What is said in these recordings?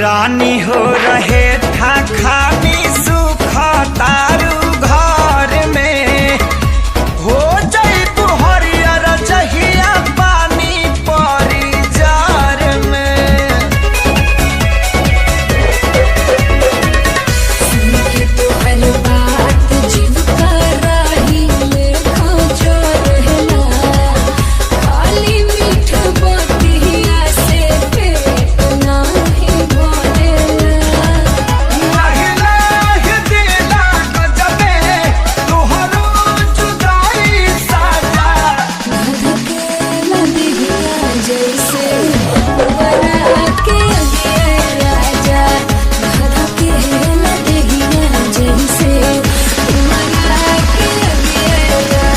रानी हो रहे था खानी सुख तारू घर में हो जाई तू हरियर जहिया पानी परी जार में। सुनके तो हर बात जीव का राही में खोजो रहना, खाली मीठ बतिया से पेट नाही भरेला। नहीं नहीं दिला गजबे तोहरो जुदाई साजा। धधकेला दिहिया जैसे बरा के अगे राजा, धधकेला दिहिया जैसे बरा के अगे राजा।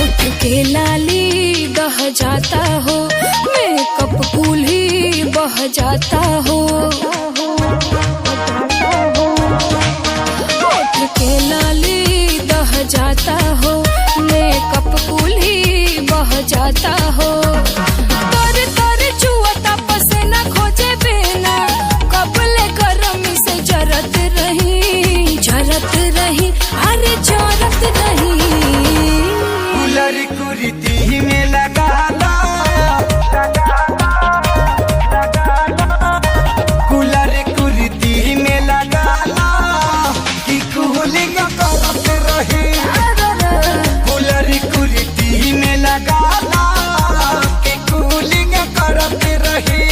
उठ के लाली दह जाता हो, मेकअप कूल ही बह जाता हो। उठ के लाली दह जाता हो, मेकअप कूल ही बह जाता हो। तर तर चुअता पसीना खोजे बिना, कपले गरमी से जरत रही अरे जरत रही। कूलर कुर्ती में लगा ला, कूलर कुर्ती में लगा ला कि कूलिंग करत रही। कूलर कुर्ती में लगा ला कि कूलिंग करत रही।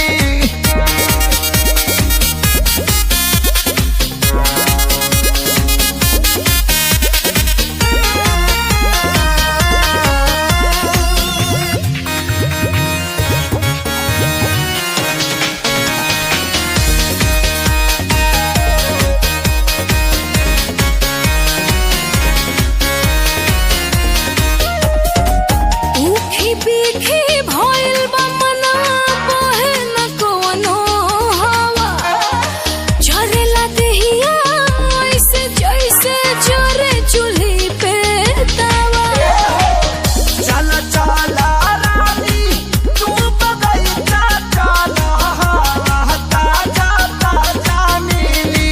ऊखी पीखी भइल बा मना, बहे न कोनो हवा। झरेला देहिया ऐसे जैसे जरे चूल्ही पे तवा। चल चला रानी तू बगैचा चला, ताजा ताजा मिली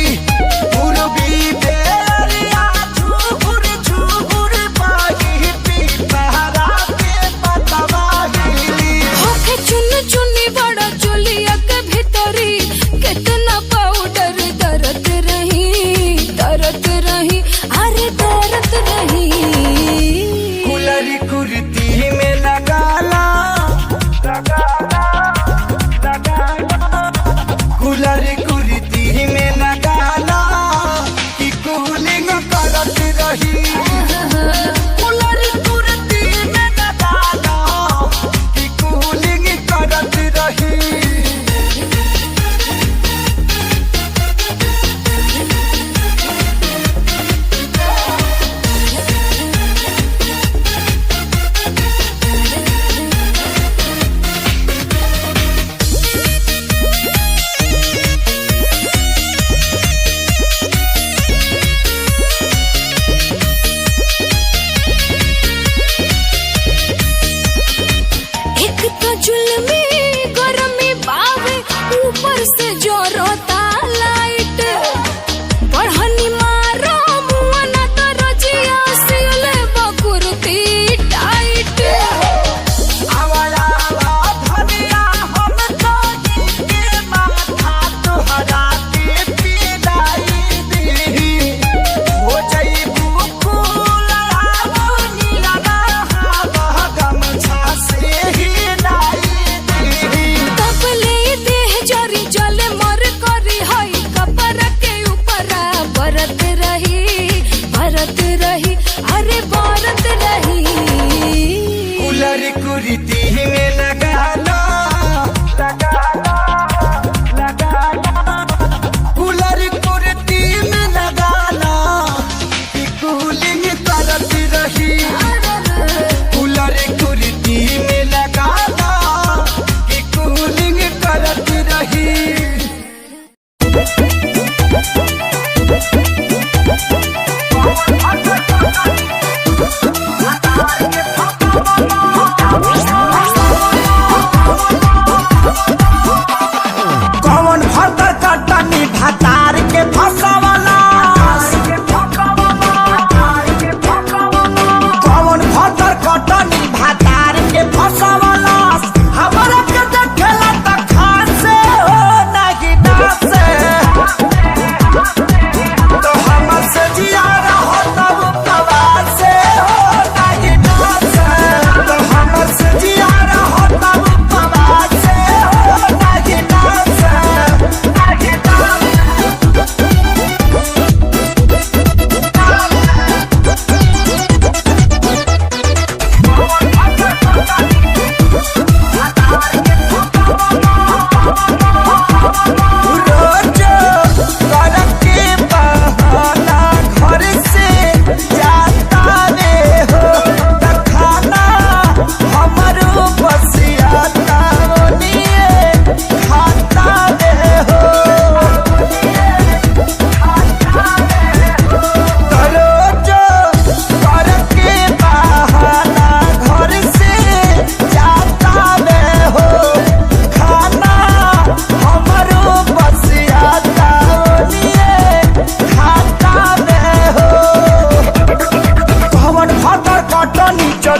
पूर्वी बेरिया झूर झूर पाही पीपहरा के पतवा हिली। होके चुन चुनी बड़ा चुलिया के भीतरी, कितना पाउडर दरत रही अरे दरत रही। कूलर कुर्ती में लगा ला, कूलर कुर्ती में लगा ला कि कूलिंग करत रही। कूलर कुर्ती में लगा ला कि कूलिंग करत रही।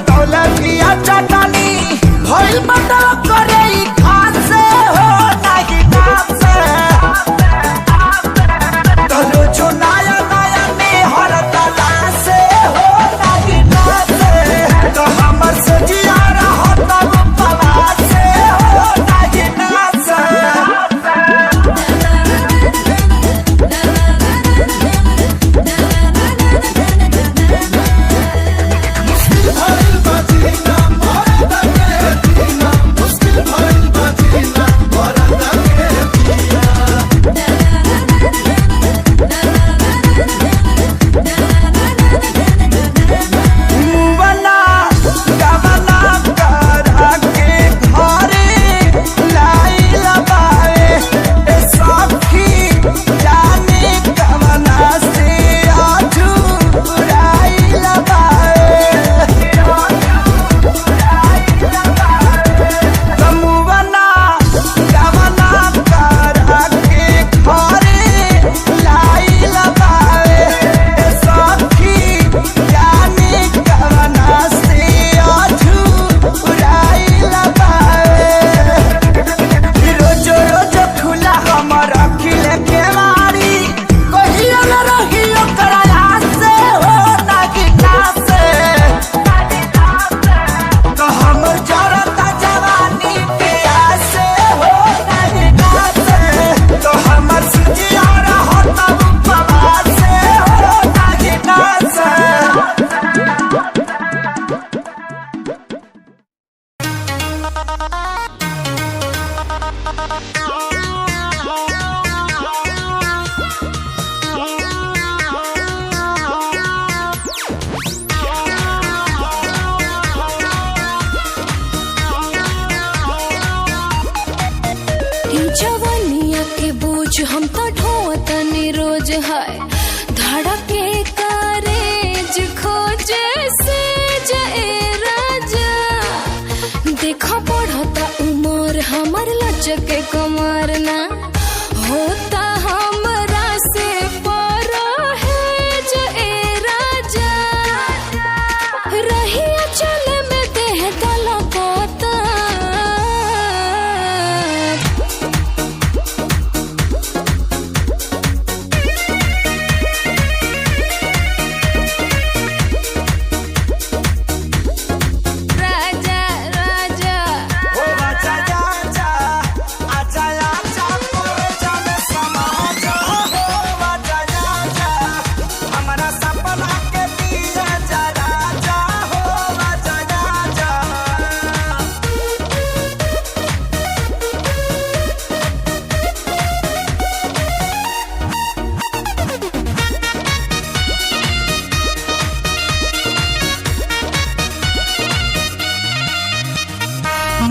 दौलतिया चटनी भइल बता करे ई खास से हो नाही नाम से तलो जो नया नया में हर तला से हो नाही नाम से तो हमर से जिया रहा तब पवा से हो नाही नाम से जवानिया के बोझ हम तो ढोतनी रोज है धड़के कारेज खोजे से जाए राजा देखा बढ़ता उमर हमर लचके कमर ना होता हमरा से पर है जाए राजा रहिया चले में देह दलकता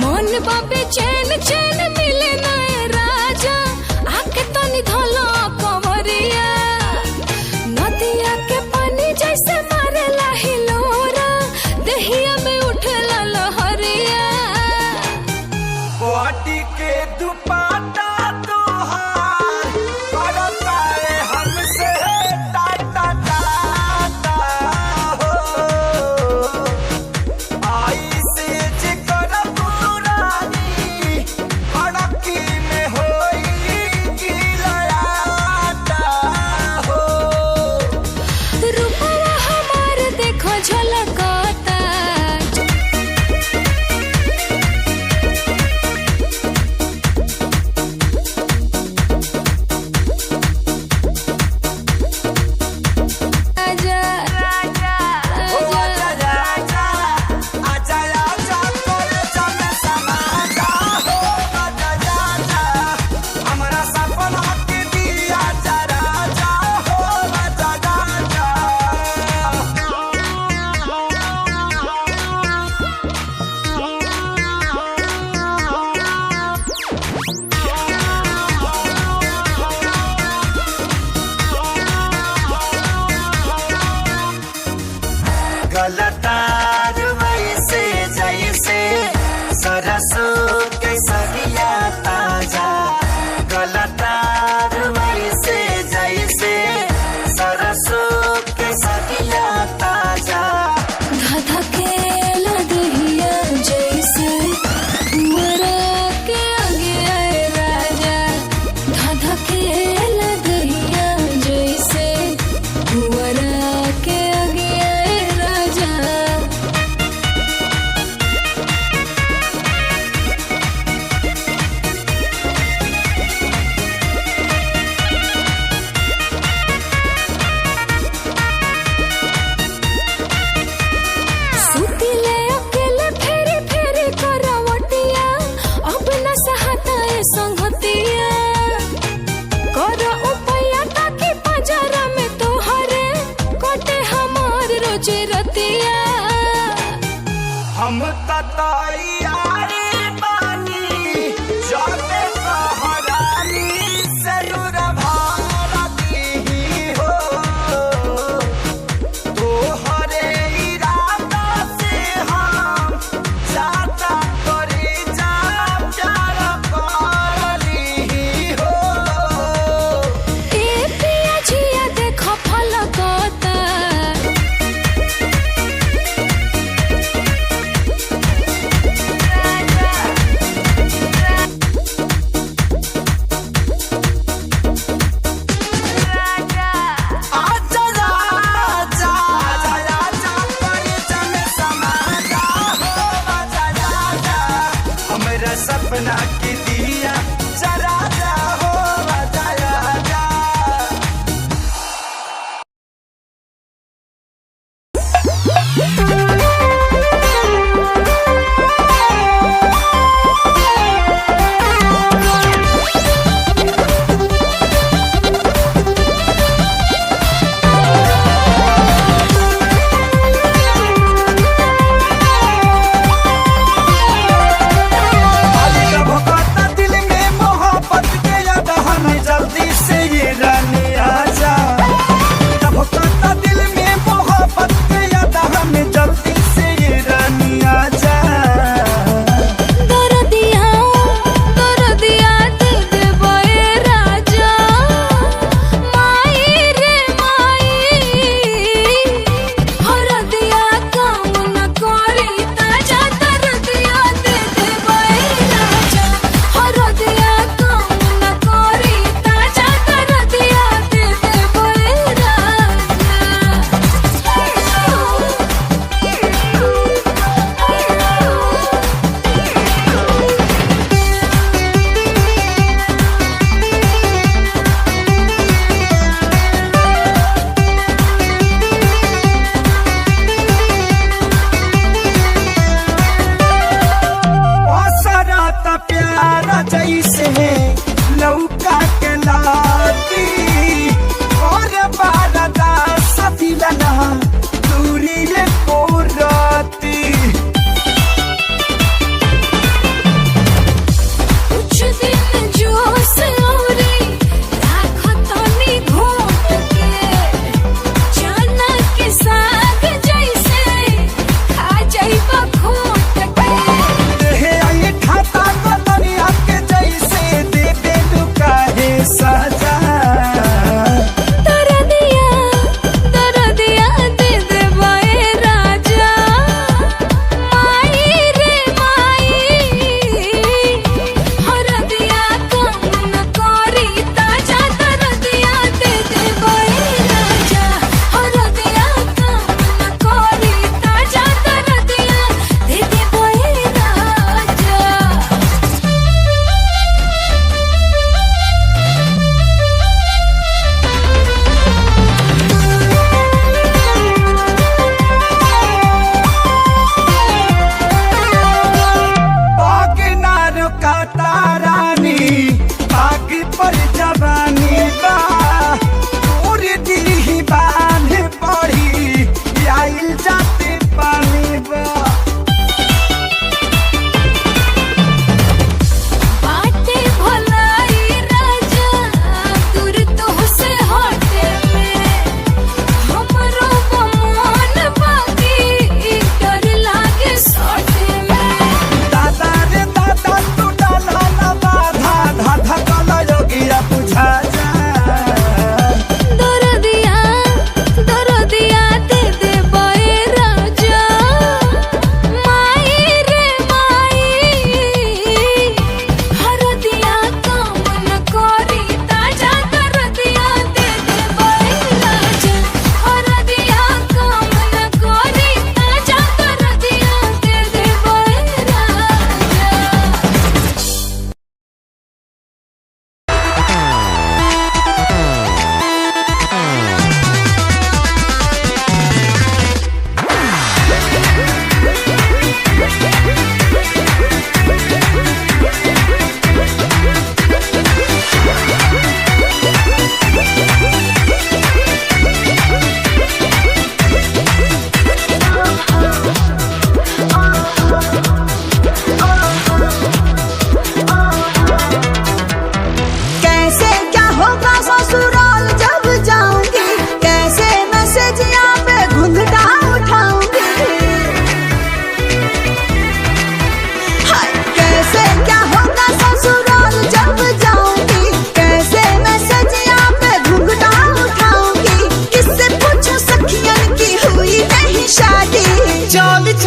मन बाबे चैन चैन मिले नए राजा आके तनी धोला कंवरिया नदिया के पानी जैसे मारेला हिलोरा दहिया में उठला लहरिया वाटी के दुपट्टा तोहार करता है हमसे टाटा टाटा हो आई से जिकर पुरानी बड़ा सुतिले अकेले फेरी फेरी करवटिया अब न सहता ए संगतिया कर उपया ताकि बाजारा में तोहरे कटे हमार रोजे रतिया हम तैयारी बानी जाते सहरानी से दूर भारती हो तोहरे इरादा से हम जाता करी जा प्यार करली हो ए पिया जिया देखो फलकता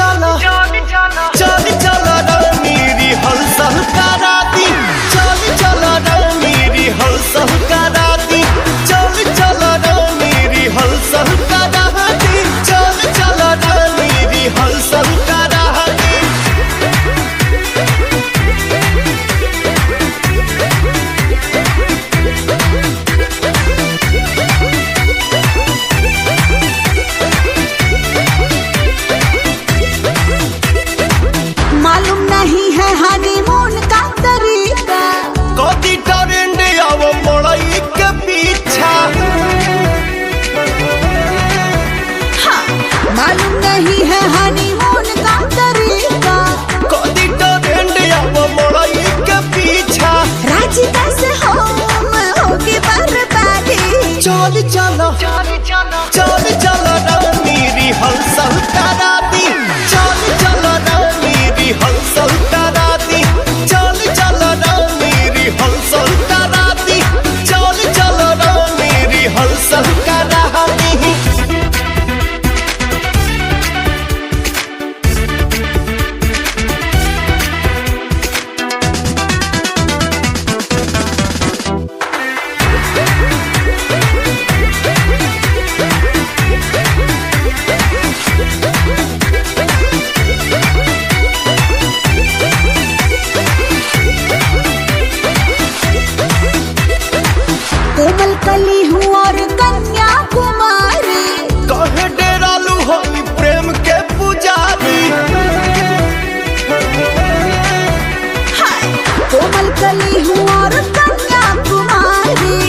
चलो चल चलो रानी रिहर्सल करा दी चल चलो रानी रिहर्सल करा दी चल चलो रानी रिहर्सल करा दी चल चलो रानी रिहर्सल करा दी। मालूम नहीं है हनीमून का तरीका कदी ट्रेंड अब मोड़ई के पीछा हाँ, मालूम नहीं है हनीमून का तरीका कदी ट्रेंड अब मोड़ई के पीछा राजी कैसे हो मैं होगी बर्बादी चल चलो चल चलो रानी रिहर्सल करा दी चल चलो रानी रिहर्सल करा दी चल चलो रानी रिहर्सल करा दी चल चलो रानी रिहर्सल करा दी। कोमल कली हूँ और कन्या कुमारी कहे डेरालू होई प्रेम के पुजारी हाय, कोमल कली हूँ और कन्या कुमारी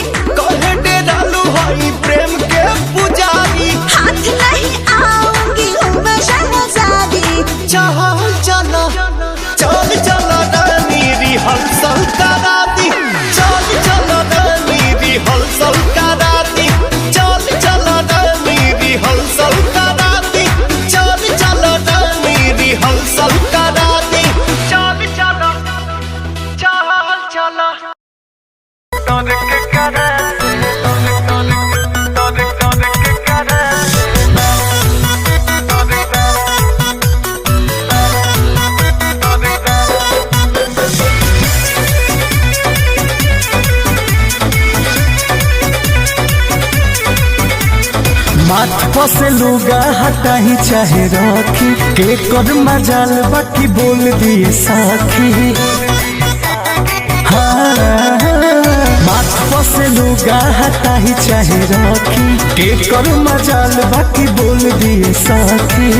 कहे डेरालू होई प्रेम के पुजारी हाथ नहीं आऊंगी हूँ मैं शहजादी चल चलो चल चलो रानी रिहर्सल करा दी चल चलो रानी रिहर्सल करा दी चल चलो रानी रिहर्सल करा दी चल चलो रानी रिहर्सल करा दी चल चलो चल माथ पसे लुगा हटा ही चाहे रखी के कर मजाल बाकी बोल दिए साखी हाँ, माथ पसे लुगा हटा ही चाहे रखी के कर मजाल बाकी बोल दिए साखी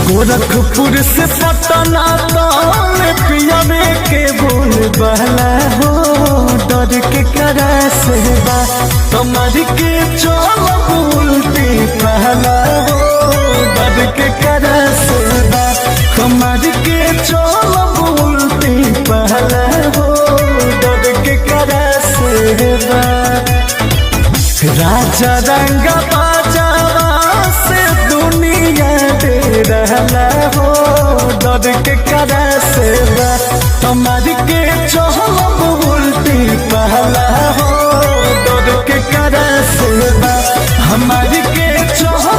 गोरखपुर से पटना तक पियावे के बोल बहला हो डर के करा से बा कमर के चल उल्टी पहला हो डर के करा से बा कमर के चल उल्टी पहला हो डर के करा से बा राजा रंग बाजारा से दुनिया दे रहला हो डर के करा से बा कमर के चल उल्टी पहला हो डर के करा से बा हमारी के चल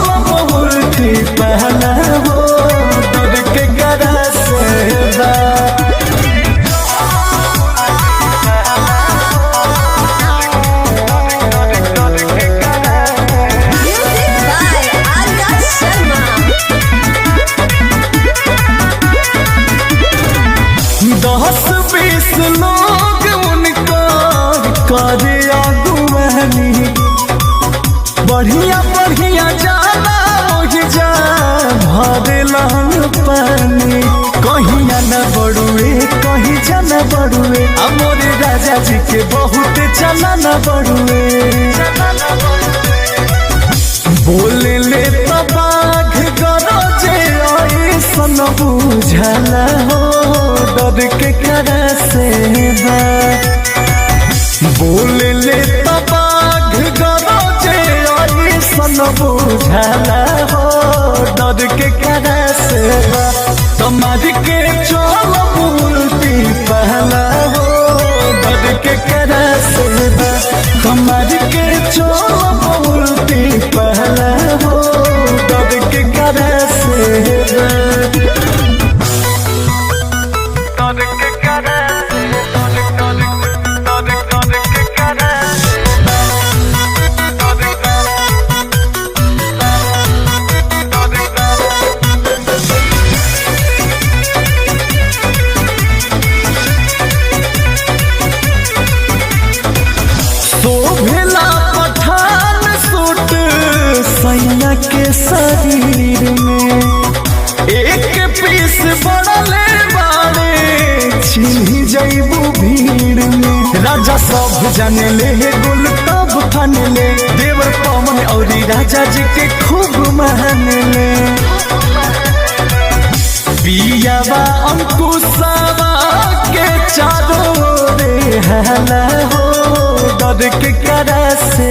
उल्टी पहला हो डर के करा से बा। म्यूजिक बाय आर्या शर्मा 10-20 लोग उनका करे अगुवानी बढ़िया बढ़िया जाला ओहि जा भरेला पानी कहीं न बड़ुए कहीं जाना बड़ुए मोरे राजा जी के बहुत चला न बड़ुए बोले ले तो बाघ गरजे ऐसन बुझला हो डर के करा से बा बोले ले तो बाघ गरजे ऐसन बुझला हो डर के करा से बा कमर के चल उल्टी पहला हो डर के करा से बा कमर के चल उल्टी पहला हो डर के करा शोभेला पठान सूट सैया के शरीर में एक पीस बड़ले बाड़े छिन्ही जैबू भीड़ में राजा सब जाने ले गुल तब फन ले देवर पवन और राजा जी के खूब मान ले पियावा अंकुशवा के चारों रे हला हो डर के करा से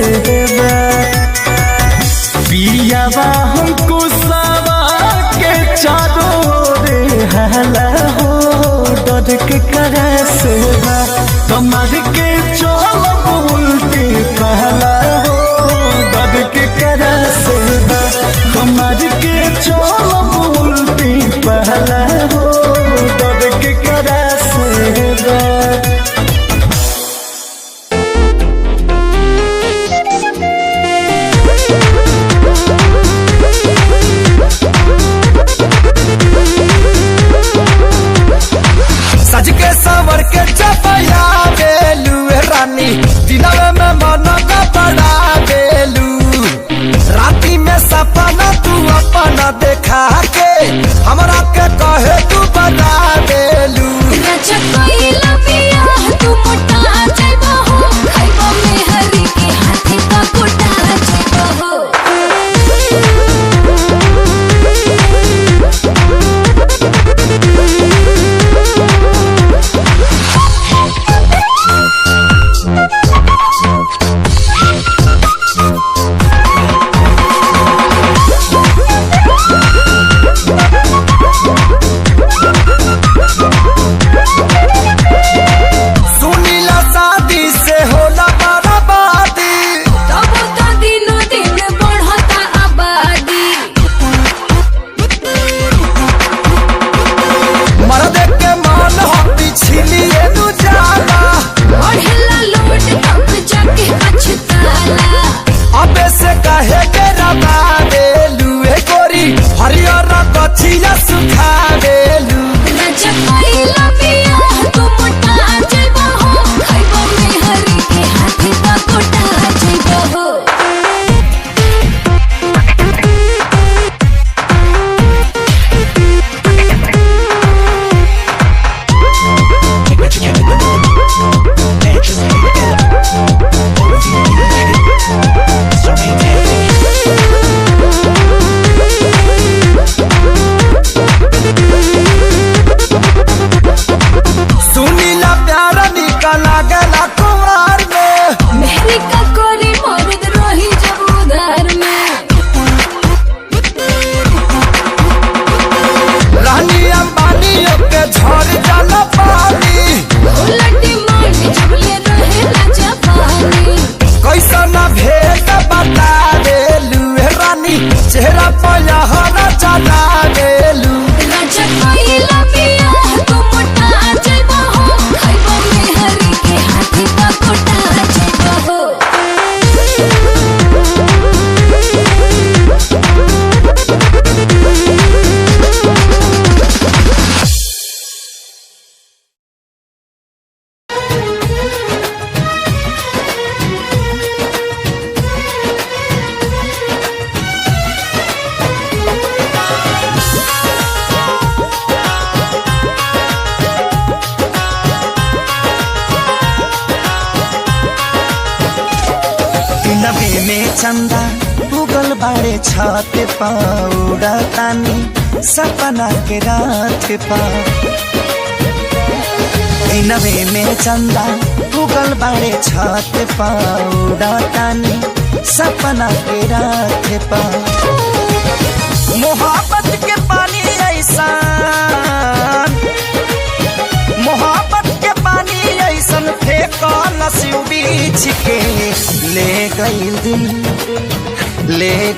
पियावा अंकुशवा के चारों रे हला हो डर के करा से कमर के चोल उल्टी पहला हो डर के करा से कमर के चोल उल्टी पहला हो डर के करा से सज के सवर के चपया बेलू रानी दिनवे में मन का बड़ा बेलू राती में सपना तू अपना देखा के हमरा के कहे तू बता बेलू चेहरा पया हरा चला गेलू नबे में चंदा भूगल बाड़े छत पाउडा तानी सपना के रात पा नबे में चंदा भूगल बाड़े छत पाउडा तानी सपना के रात पा मोहब्बत के पानी ऐसा मोहब्बत के पानी ऐसन फेंका नसीब बीच के ले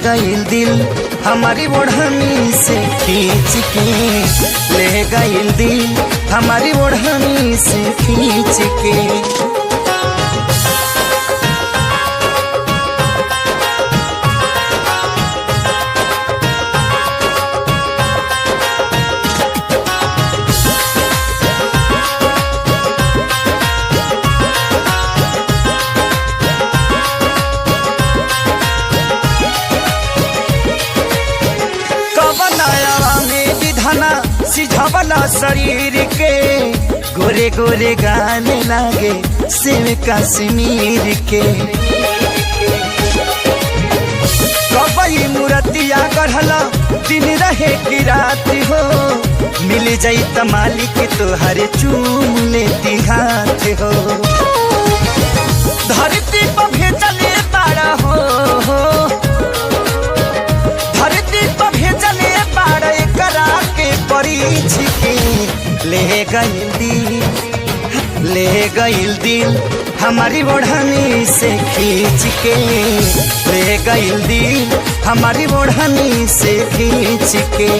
गईल दिल हमारी ओढ़नी से खींच के ले गइल दिल हमारी ओढ़नी से खींच के। सिझवला शरीर के गोरे गोरे गाने लागे शिव कश्मीर के। कबई मूर्तिया गढ़ला दिन रहे की रात हो मिल जाई त मालिक तोहरे चूम लेती हाथ हो। धरती पर भेजले बाड़ा हो धरती पर भेजले बाड़ा करा के परीछ के ले गइल दिल हमारी ओढ़नी से खींच के ले गइल दिल हमारी ओढ़नी से खींच के।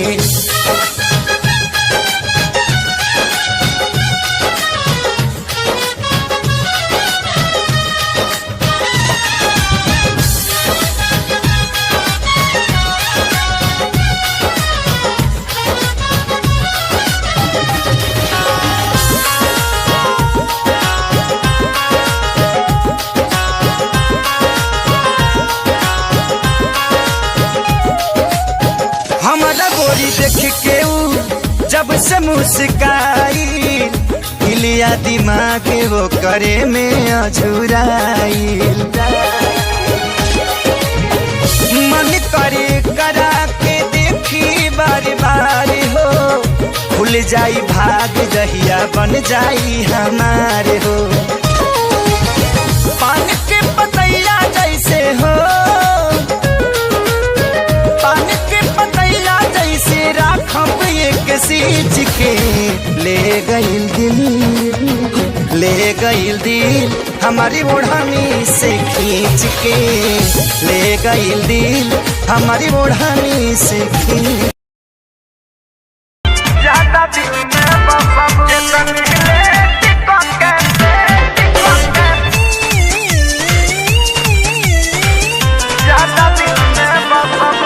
देख के जब से मुस्काई हिलिया दिमाग वो करे में अझुराई। मन करे करा के देखी बार बार हो खुल जाई भाग जहिया बन जाई हमारे हो। पान के पतैया जैसे हो राखब एक सींच के ले गइल दिल हमारी ओढ़नी से खींच के ले गइल दिल हमारी ओढ़नी से खींच। ज्यादा दिल में बसब ज्यादा दिल में बसब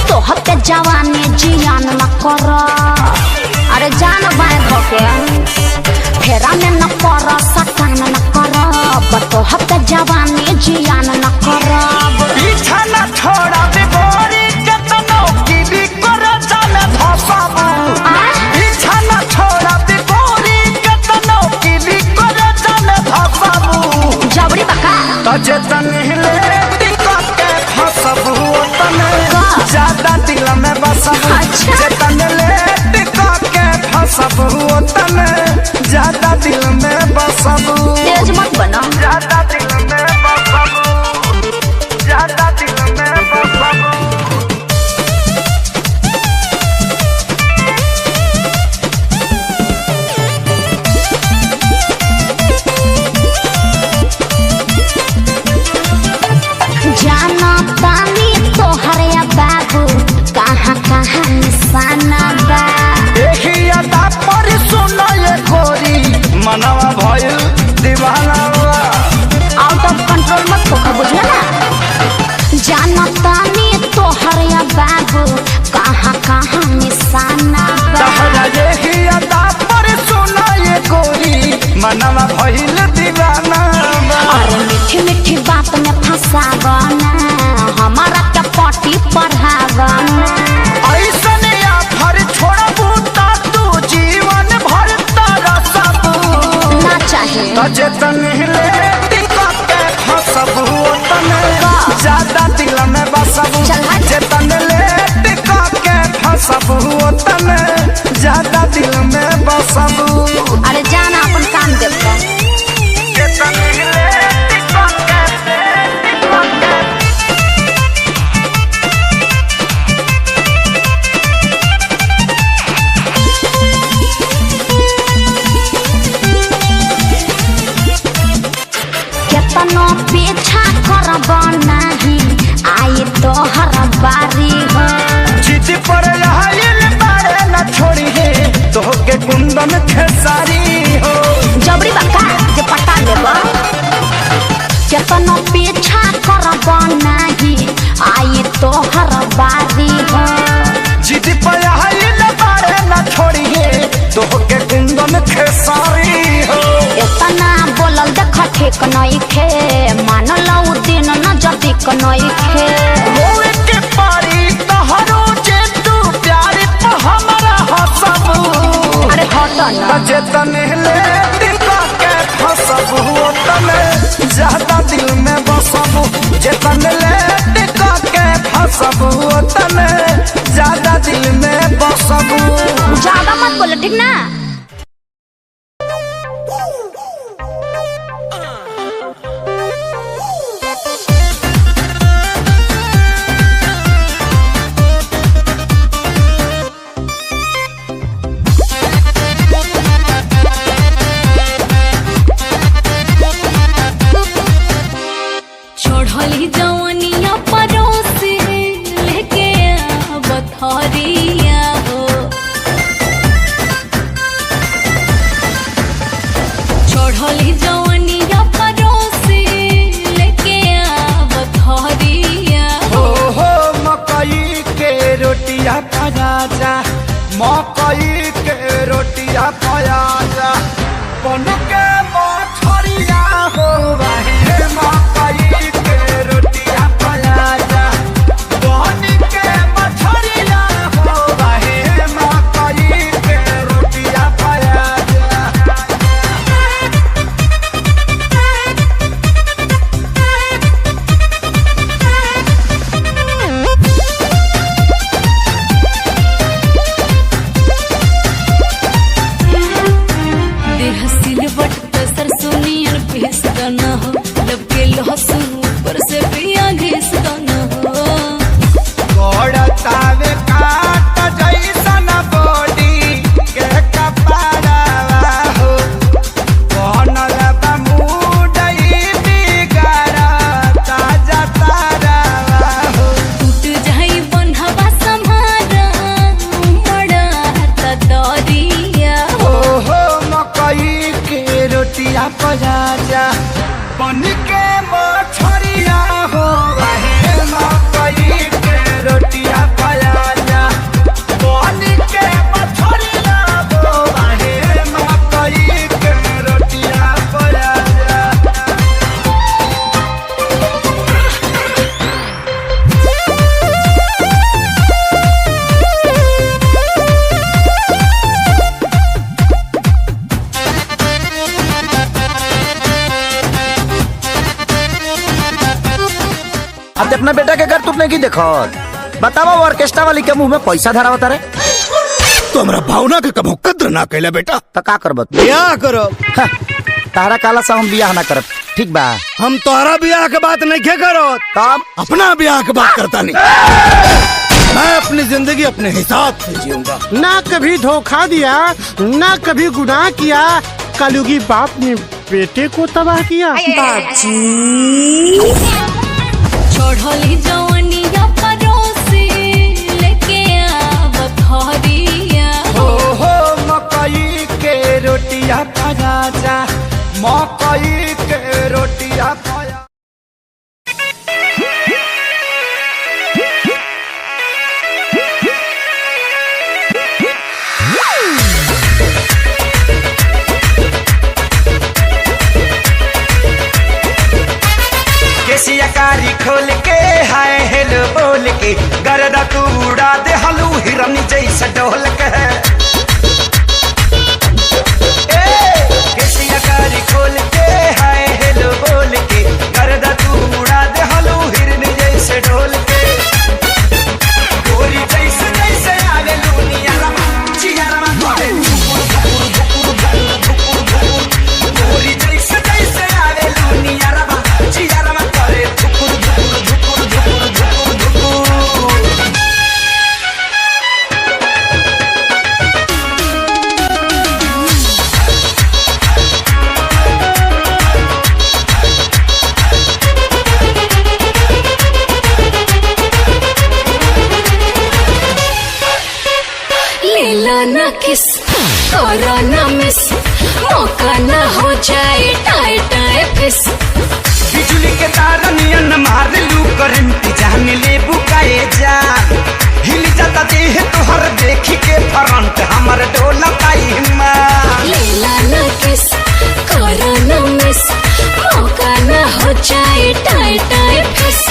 तोहते जवानी जियान न कर। अरे जान बाय होके फेरा में न कर सटान न कर तोहते जवानी जियान न कर। पीछा न छोड़ा बिगोरी केतनो की भी कर जाने धसाबू। पीछा न छोड़ा बिगोरी केतनो की भी कर जाने धसाबू। जबरी बका तजे तनहिले टिकट के फसबू तने ज्यादा दिल में बसबू। जे तनले टिकट के फसबू तने ज्यादा दिल में बसबू। तेज मत बना ज्यादा दिल में बसबू ज्यादा दिल में बसबू। जाना पानी तोहरे बाबू कहाँ कहाँ निशाना बा। देखिया पर सुना ये गोरी मनवा भइल दीवाना आउट ऑफ कंट्रोल मत होकर बुझला ना। जाना पानी तोहरे बाबू कहाँ कहाँ निशाना बा। देखिया पर सुना ये गोरी मनवा भइल दीवाना। अरे मीठी मीठी बात में फंसावना हमारा क्या पार्टी पढ़ावना। ऐसन आफर छोड़बू ता तू जीवन भर तरसबू। ना चाहिए तजे तनहिले टिकट के फसबू तने ज्यादा दिल में बसबू। जे तनले टिकट के फसबू तने ज्यादा दिल में बसबू। अरे जाना अपन काम देखो। जे तनहिले टिकट के के कुंदन खेसारी हो। जबरी बका जे पटा लेबा केतनो पीछा करब नाही आई तो हर बारी हो। जिद पे आइल बारे न छोड़िए तोहके कुंदन खेसारी हो। इतना बोलल देख ठीक नहीं खे मान लो दिन न जतिक नहीं खे होए के पारी तहरो जे तू प्यार पे हमरा हसब। अरे हट न जेतने ले दिखा के फसब तने ज्यादा दिल में बसब। जेतने ले दिखा के फसब तने ज्यादा दिल में बसब। ज्यादा मत बोलो ठीक ना। चढ़ली जवनिया परोसे लेके बथरिया हो। चढ़ली जवनिया परोसे लेके बथरिया हो। हो मकई के रोटिया खाया जा मकई के रोटिया खाया जा बन के मछरिया हो रही मकई के रोटिया खाया जा बन के मछरिया हो रही मकई के रोटिया खाया जा। देह सिलवट पे सरसों नियर पीस दाना हो। लब के लहसुन ऊपर से पिया घिस दाना हो। गोड़तावे काट जैसन बॉडी के कपड़ावा हो। बनल बा मुडई बिगाड़ा ताजा तारावा हो। टूट जाई बंधवा सम्हारा मड़ा हाथ दरिया हो। ओहो मकई के रोटिया पजा जा बन के मछरिया हो रहे मकई के रोटिया पजा जा बन के मछरिया हो रहे मकई के रोटिया पजा जा। अब अपना बेटा के घर तुमने की देखो बतावा ऑर्केस्ट्रा वाली के मुंह में पैसा धरावा तारे तो हमरा भावना के कभो कद्र ना कैला बेटा। तो का करबत ब्याह करो। तारा काला सा हम बियाह ना करब ठीक बा। हम तोहरा ब्याह के बात नहीं क्या करो तब अपना ब्याह के बात करता नहीं। मैं अपनी जिंदगी अपने हिसाब से जीऊंगा। ना कभी धोखा दिया ना कभी गुनाह किया कलयुगी बाप ने बेटे को तबाह किया। चढ़ली जवनिया परोसे लेके बथरिया हो। ओहो मकई के रोटिया खाया जा मकई के रोटिया खाया। केसिया कारी खोल के हाय हेलो बोल के गरदा तू उड़ा दे हलू हिरन जैसा डोल के। केसिया कारी खोल के हाय हेलो बोल के गरदा तू उड़ा दे हलू हिरन जैसे डोल के। गोरी जैसे जैसे आवे लूनिया रमा चिया रमा गोरे गोरी जैसे जैसे आवे लूनिया रमा चिया रमा करे धुकुर धुकुर धुकुर धुकुर धुकुर धुकुर। लीला ना किस करो ना मिस, मौका ना हो जाए टाए टाए फिस। बिजली के तार नियन मार लू करंट जान ले बुकाए जा, हिल जाता देह तोहर देखी के फ्रंट हमर डोलता ईमान। लेला ना किस, करो ना मिस, मौका ना हो जाए टाए टाए फिस।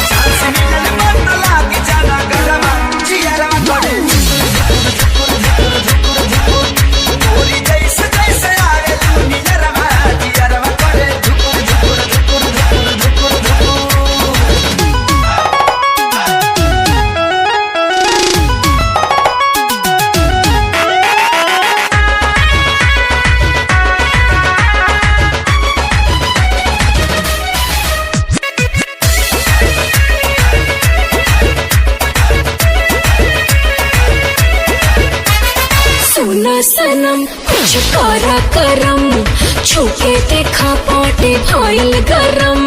सनम कुछ करा करम, छूके देखा पाटे भाईल गरम।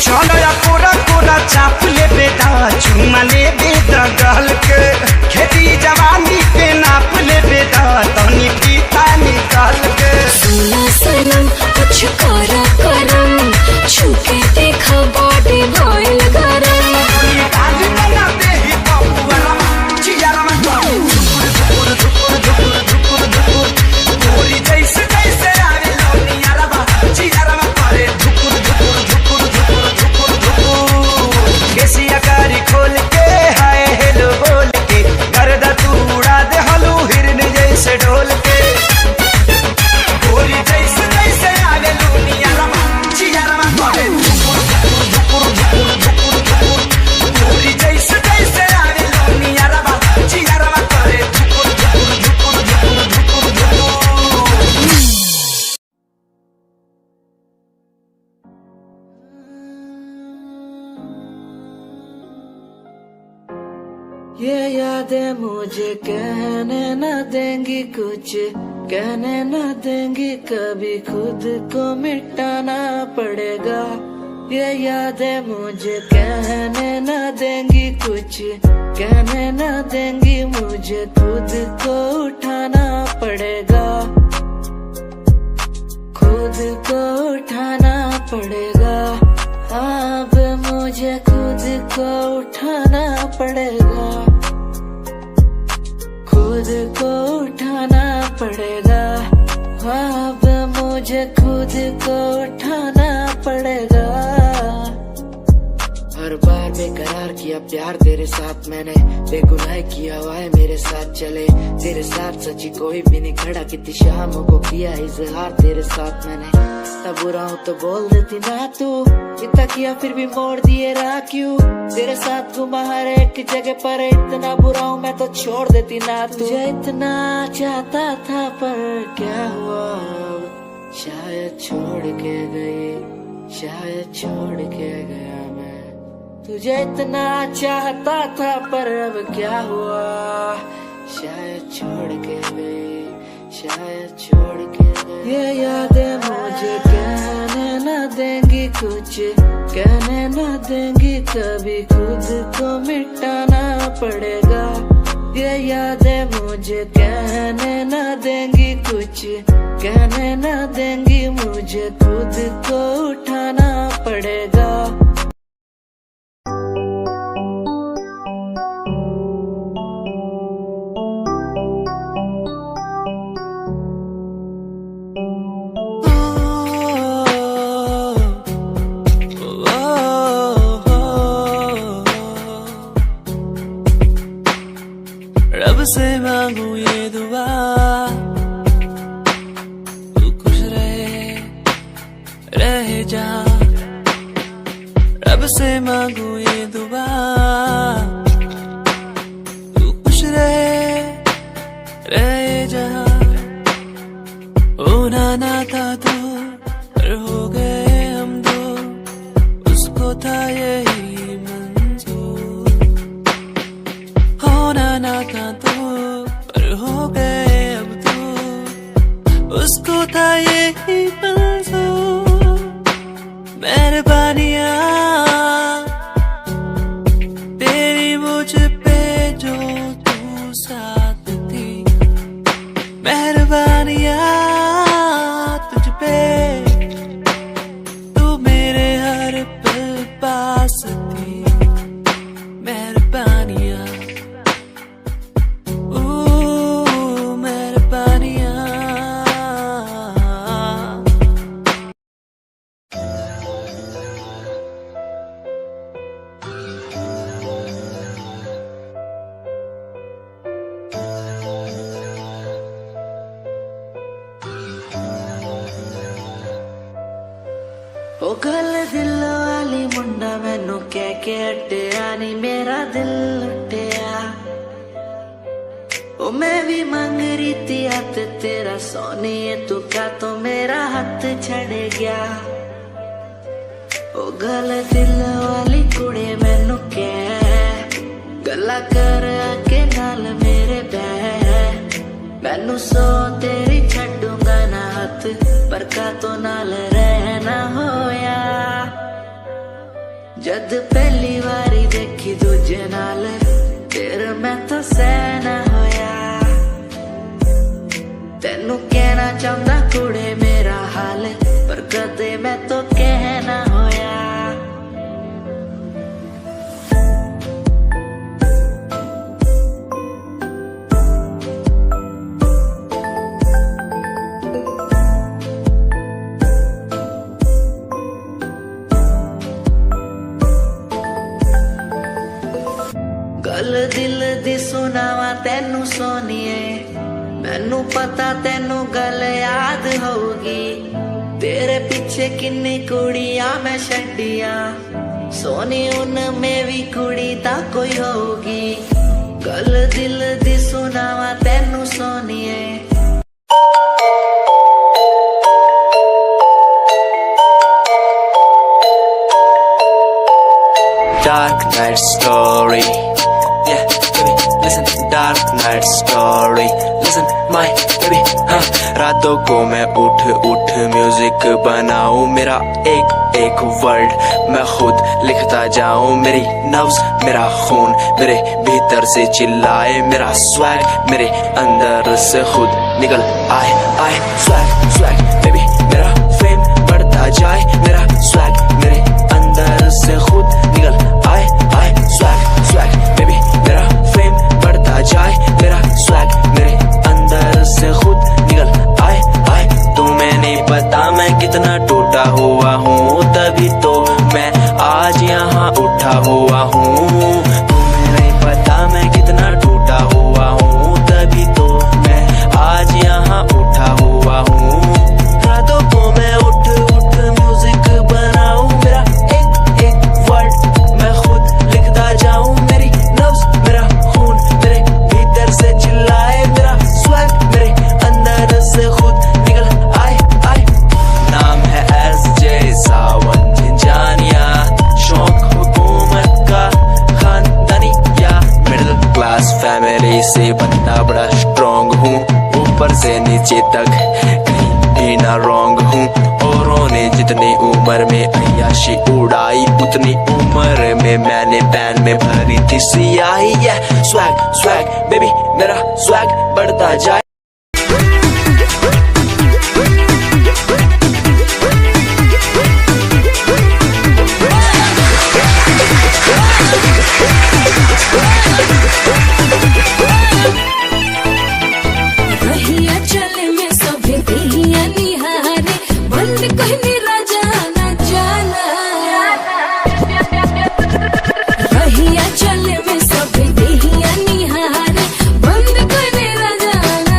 चलो या कोरा कोरा चाप ले बेटा, चुमा ले बेटा गल के, खेती जवानी के नाप ले बेटा, तनी पीता निकाल के। सुना सनम कुछ करा करम, छूके देखा पाटे भाईल गरम। खोल के हाय हेलो बोल के, गर्दा तू उड़ा दे हलू हिरन जैसे ढोल के। गोरी जैसे जैसे आवे लूनिया रमा, चिया रमा करे धुकुर धुकुर धुकुर धुकुर धुकुर। गोरी जैसे जैसे आवे लूनिया रमा, चिया रमा करे धुकुर धुकुर धुकुर धुकुर धुकुर धुकुर। ये यादें मुझे कहने न देंगी कुछ, कहने न देंगी कभी, खुद को मिटाना पड़ेगा। ये यादें मुझे कहने न देंगी कुछ, कहने न देंगी मुझे, खुद को उठाना पड़ेगा, खुद को उठाना पड़ेगा। अब मुझे खुद को उठाना पड़ेगा, खुद को उठाना पड़ेगा। अब मुझे खुद को उठाना पड़ेगा। हर बार बेकरार किया प्यार तेरे साथ मैंने, बेगुनाह किया हुआ है मेरे साथ चले। तेरे साथ सच्ची कोई भी नहीं खड़ा, कितनी शामों को किया इजहार तेरे साथ मैंने। तब बुरा हूँ तो बोल देती ना तू, इतना किया फिर भी मोड़ दिए राह क्यों। तेरे साथ घुमा हर एक जगह पर, इतना बुरा हूँ मैं तो छोड़ देती ना तू। तुझे इतना चाहता था पर क्या हुआ, शायद छोड़ के गई, शायद छोड़ के गया मैं। तुझे इतना चाहता था पर अब क्या हुआ, शायद छोड़ के गई, शायद छोड़ के गई। ये यादें मुझे कहने न देंगी कुछ, कहने न देंगी कभी, खुद को मिटाना पड़ेगा। ये यादें मुझे कहने न देंगी कुछ, कहने न देंगी मुझे, खुद को उठाना पड़ेगा। रब से मांगू ये दुआ, तू खुश रहे जा। रब से मांगू ये दुआ, तू खुश रहे जा। होना ना था तू पर हो गए हम दो, उसको था यही मंजूर। होना ना था तो पर हो गए अब तो, उसको था यही मंजूर। मेहरबानियाँ तेरी मुझ पे जो तू साथ थी, मेहरबानियाँ कुर्बानियां तुझ पे, तू मेरे हर पल पास थी। मेहरबानियां मेहरबानियां। ओ गल दिल वाली मुंडा मैनू कह के हटिया नी मेरा दिल लुटिया। ओ मैं भी मांग रही थी हाथ तेरा सोनिए, तू क्या तो मेरा हाथ छड़ गया। ओ गल दिल वाली कुड़ी मैनू कह गल्ला कर के नाल मेरे बह। मैनू सो तेरी छड्डूंगा ना हाथ, पर का तो नाल रहना होया। जद पहली बारी देखी दूजे नाल तेरे मैं तो सहना होया। तेनू कहना चाहता कुड़े मेरा हाल, पर कदे मैं तो कहना होया। गल दिल दी सुनावा तेनू सोनिए, मैनू पता तेनू गल याद होगी। तेरे पीछे किन्नी कुड़ियां मैं छड्डियां, सोनी उनमें भी कुड़ी ता कोई होगी। गल दिल दी सुनावा तेनू सोनिए। Dark night story, yeah, baby, listen. Dark night story, listen, my baby, हाँ। रातों को मैं उठ म्यूजिक बनाऊं, मेरा एक एक वर्ड मैं खुद लिखता जाऊं। मेरी नब्ज मेरा खून मेरे भीतर से चिल्लाए, मेरा स्वैग मेरे अंदर से खुद निकल आए आए। स्वैग स्वैग बेबी मेरा फेम बढ़ता जाए, मेरा स्वैग मेरे अंदर से खुद निकल आए आए। स्वैग स्वैग बेबी मेरा फेम बढ़ता जाए, मेरा स्वैग मेरे अंदर से खुद निकल आए आए। तुम्हें नहीं पता मैं कितना टूटा हुआ हूँ, तभी तो मैं आज यहाँ उठा हुआ हूँ। तुम्हें नहीं पता मैं कितना टूटा हुआ हूँ, तभी तो मैं आज यहाँ उठा हुआ हूँ। रातों को मैं उठ म्यूजिक बनाऊं, मेरा एक एक वर्ड मैं खुद लिखता जाऊं। मेरी नब्ज मेरा खून मेरे भीतर से चिल्लाए, मेरा स्वैग मेरे अंदर से खुद निकल आए आए। नाम है SJ सावन झिंझानिया, शौक हुकूमत का खानदानिया। मिडिल क्लास फैमिली से बनता बड़ा स्ट्रॉन्ग हूँ, ऊपर से नीचे तक कहीं भी ना रॉन्ग हूँ। औरों ने जितनी उम्र में अय्याशी उड़ाई, उतनी उम्र में मैंने पैन में भरी थी सियाही। स्वैग स्वैग बेबी मेरा स्वैग बढ़ता जाए। रहिया चले में सभे देहिया निहारे, बंद कहनी राजा ना जाना। रहिया चले में सभे देहिया निहारे, बंद कहनी राजा ना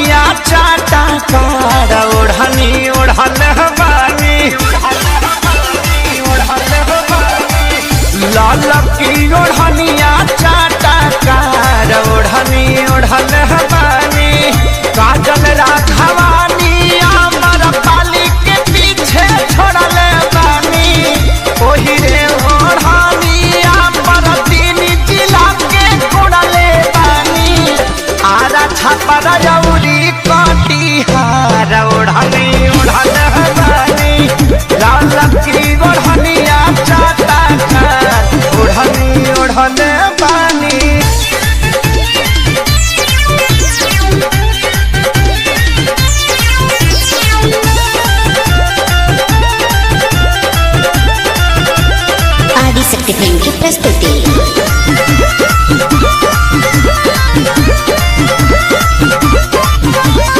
ओढ़निया चाटा कार ओढ़नी ओढ़ल बानी लाल की ओढ़निया चाटा कार ओढ़नी ओढ़ल बानी काजल राघवानी अमर पाली के पीछे छोड़ल बानी ओही रे ओढ़नी अमर तीन जिला के कोड़ल बानी आरा छापर जौरी कटिहार ओढ़नी ओढ़ल बानी लाल की ओढ़निया चाटा कार ओढ़नी ओढ़ल बानी आदिशक्ति फिल्म की प्रस्तुति।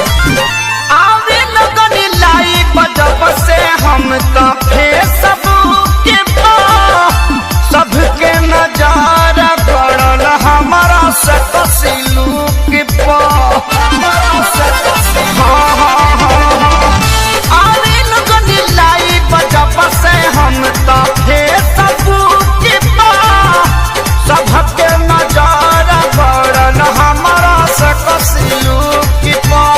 आवे लगन लाई बजब से हम तो फेसबुक पे सबके नजर पड़ल हमारा सकसिलुक पे आवे लगन लाई बजब से हम तो फेसबुक पे सबके नजर पड़ल हमारा सकसिलुक पे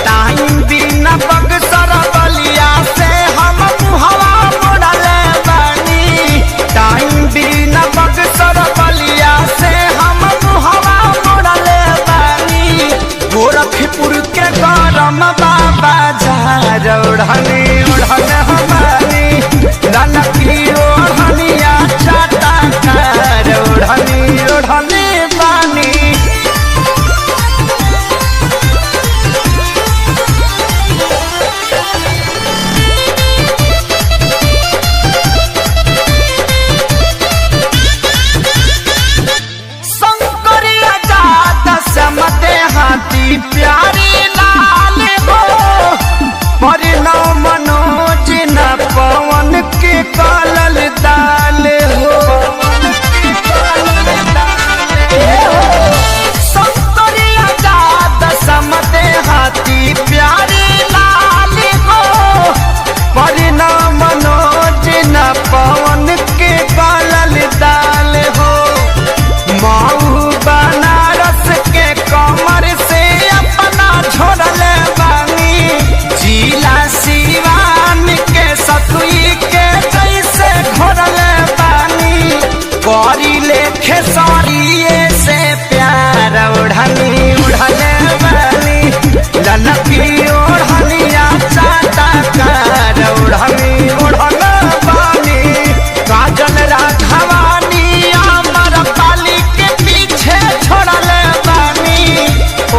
टाइम बिना बक्सर बलिया से हम हवा मोड़ल बानी टाइम बिना बक्सर बलिया से हम हवा मोड़ल बानी गोरखपुर के गरम बाबा झार ओढ़नी ओढ़ल हमारी लाल की ओढ़निया चाटा कार ओढ़नी ओढ़नी बानी शंकरिया जात समते हाथी प्यारी लाल हो परिणव मनोज न पवन के कालल दाल हो शंकरिया जात समते हाथी प्यारी लाल हो परिणव मनोज न पवन के कालल दाल हो माऊ बनारस के कमर से अपना छोड़ल बानी जिला सिवान के सतुई के जैसे घोरल बानी करी लेखे सरिये से प्यार ओढ़नी उड़ल बानी ललकी ओढ़निया चाटा कार ओढ़नी ओढ़ल बानी काजल राघवानी अमर पाली के पीछे छोड़ल बानी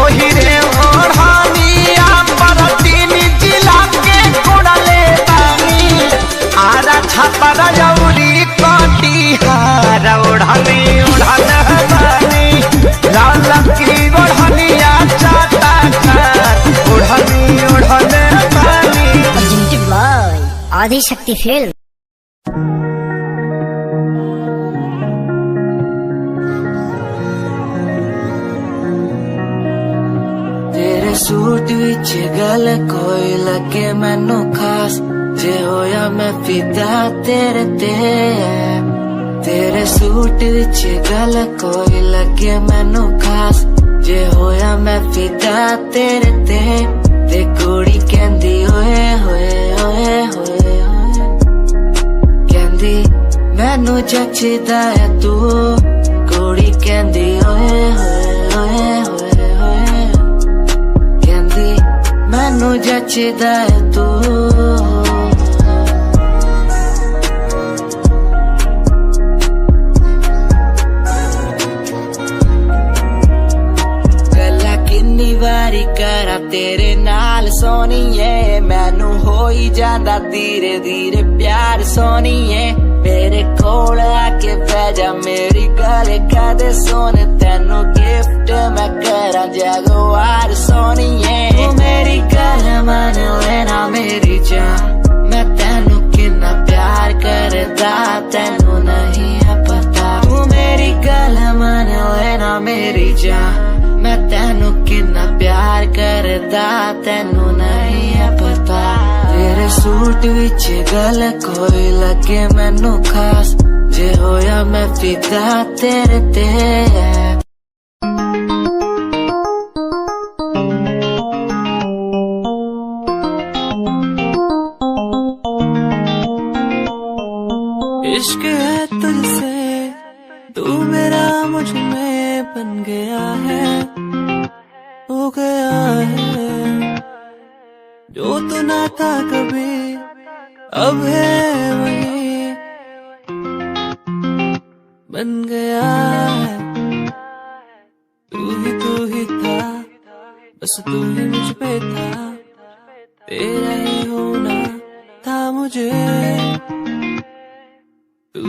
ओही रे ओढ़नी अमर तीन जिला के कोड़ल बानी आरा छापर जौरी कटिहार ओढ़नी ओढ़ल बानी लाल की ओढ़निया चाटा कार ओढ़नी ओढ़ल बानी आदिशक्ति फिल्म। तेरे सूट विच गल कोई लगे मैनू खास जे होया मैं फिदा तेरे ते तेरे सूट विच गल कोई लगे मैनू खास जे होया मैं फिदा तेरे ते कुड़ी कहंदी ओए होए ओए होए कहंदी मैनू जचदा है तू कुड़ी कहंदी ओए होए ओए होए कहंदी मैनू जचदा है तू वारी करा तेरे नाल सोनिए मैनू होई जांदा धीरे धीरे प्यार सोनिए मेरे कोल आके बह जा मेरी गल कदे सोने तेनू गिफ्ट मैं करा जगवार सोनिए तू मेरी गल मन लेना मेरी जान मैं तेनू कितना प्यार करदा तेनू नहीं है पता तू मेरी गल मन लेना मेरी जान मैं तेनू कितना प्यार कर करदा तेनू नहीं है पता तेरे सूट विच गल कोई लगे मैनू खास जे होया मैं फिदा तेरे ते इश्क है तुझसे तू मेरा मुझ में बन गया है हो गया है जो तू ना था कभी अब है वही बन गया है तू ही था बस तू ही मुझ पे था तेरा ही होना था मुझे तू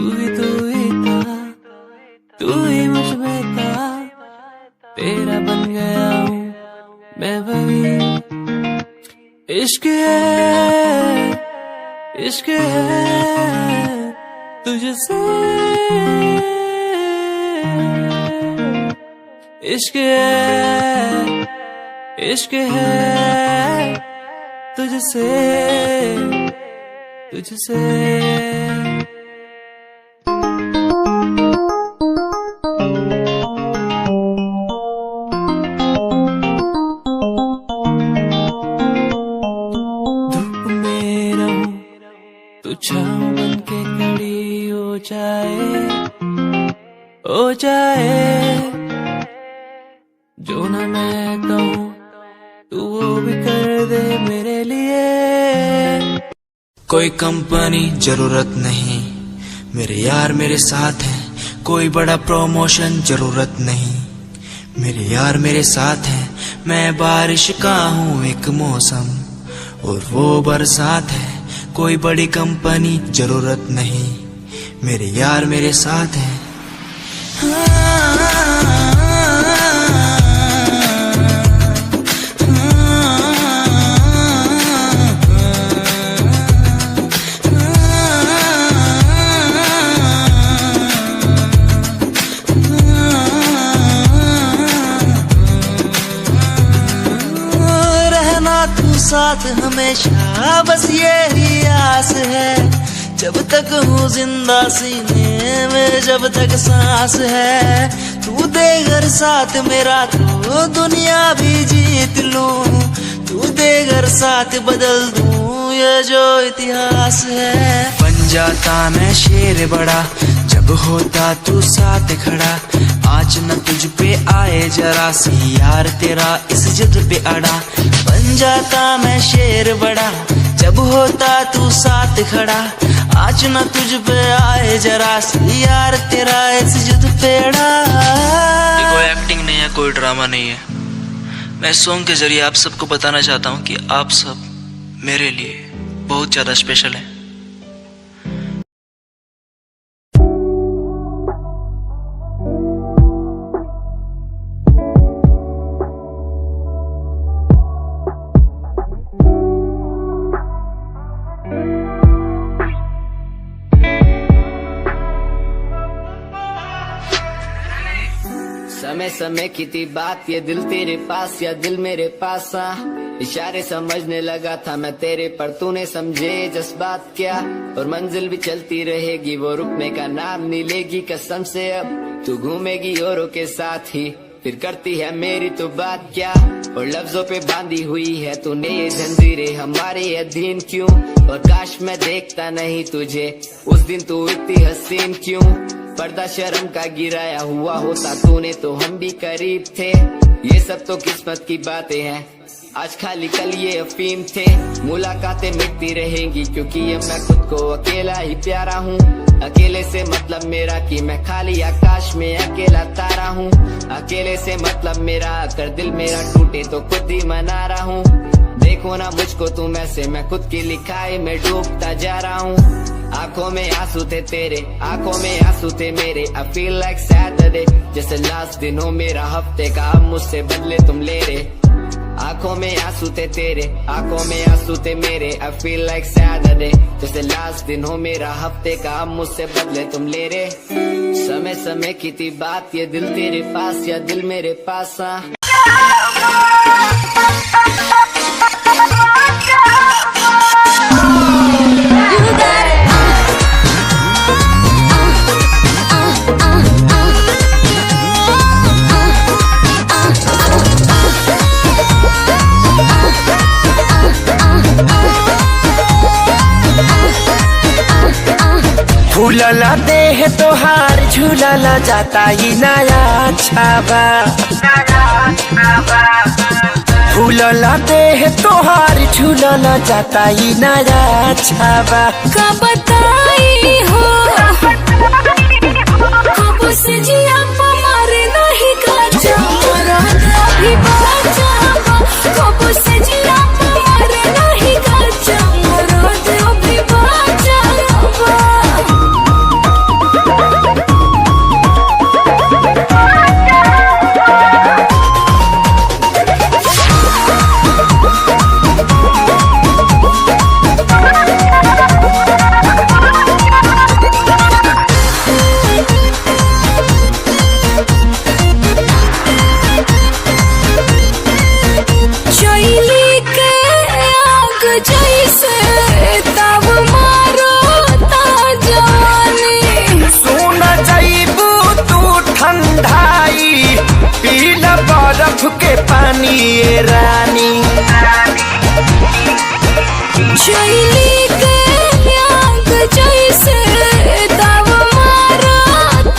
ही था तू ही मुझ में था तेरा बन गया हूँ मैं वही इश्क है तुझसे इश्क है तुझसे छाँव बन के खड़ी हो जाए जो ना मैं कहूँ तू वो भी कर दे मेरे लिए कोई कंपनी जरूरत नहीं मेरे यार मेरे साथ है कोई बड़ा प्रमोशन जरूरत नहीं मेरे यार मेरे साथ है मैं बारिश का हूँ एक मौसम और वो बरसात है कोई बड़ी कंपनी जरूरत नहीं मेरे यार मेरे साथ है रहना तू साथ हमेशा बस यही आस है जब तक हूँ जिंदा सीने में जब तक सांस है तू दे घर साथ मेरा तो दुनिया भी जीत लूं तू दे घर साथ बदल दूं ये जो इतिहास है बन जाता मैं शेर बड़ा जब होता तू साथ खड़ा आज न तुझ पे आए जरा सी यार तेरा इस जिद पे अड़ा बन जाता मैं शेर बड़ा जब होता तू साथ खड़ा आज न तुझ पे आए जरा सी यार तेरा इस जिद पे अड़ा ये कोई एक्टिंग नहीं है कोई ड्रामा नहीं है मैं सॉन्ग के जरिए आप सबको बताना चाहता हूँ कि आप सब मेरे लिए बहुत ज्यादा स्पेशल हैं समय की थी बात ये दिल तेरे पास या दिल मेरे पास इशारे समझने लगा था मैं तेरे पर तूने समझे जज्बात क्या और मंजिल भी चलती रहेगी वो रुकने का नाम नहीं लेगी कसम से अब तू घूमेगी औरों के साथ ही फिर करती है मेरी तो बात क्या और लफ्जों पे बांधी हुई है तूने ये जंजीरें हमारे अधीन क्यों और काश मैं देखता नहीं तुझे उस दिन तू इतनी हसीन क्यों पर्दा शर्म का गिराया हुआ होता तूने तो हम भी करीब थे ये सब तो किस्मत की बातें हैं आज खाली कल ये अफीम थे मुलाकातें मिटती रहेंगी क्योंकि ये मैं खुद को अकेला ही प्यारा हूँ अकेले से मतलब मेरा कि मैं खाली आकाश में अकेला तारा हूँ अकेले से मतलब मेरा अगर दिल मेरा टूटे तो खुद ही मना रहा हूँ देखो ना मुझको तुम ऐसे मैं खुद की लिखाई में डूबता जा रहा हूँ आंखों में आंसू थे तेरे आंखों में आंसू थे मेरे I feel like Saturday जैसे लास्ट दिन हो मेरा हफ्ते का अब मुझसे बदले तुम ले रहे आंखों में आंसू थे तेरे आंखों में आंसू थे मेरे I feel like Saturday जैसे लास्ट दिन हो मेरा हफ्ते का अब मुझसे बदले तुम ले रहे समय समय की थी बात ये दिल तेरे पास या दिल मेरे पास फूलला देह तोहार झूलला जाता ही नया छावा फूलला देह तोहार झूलला जाता ही नया छावा का बताई हो कब से जिया मारे नहीं काचा मरद अभी बाचा कब से जिया मारे नहीं काचा मरद अभी बाचा चैली के आग जैसे तब मारो ता जवानी सुन जाइबू तू ठंडाई पीला बर्फ के पानी ये रानी चैली के आग जैसे तब मारो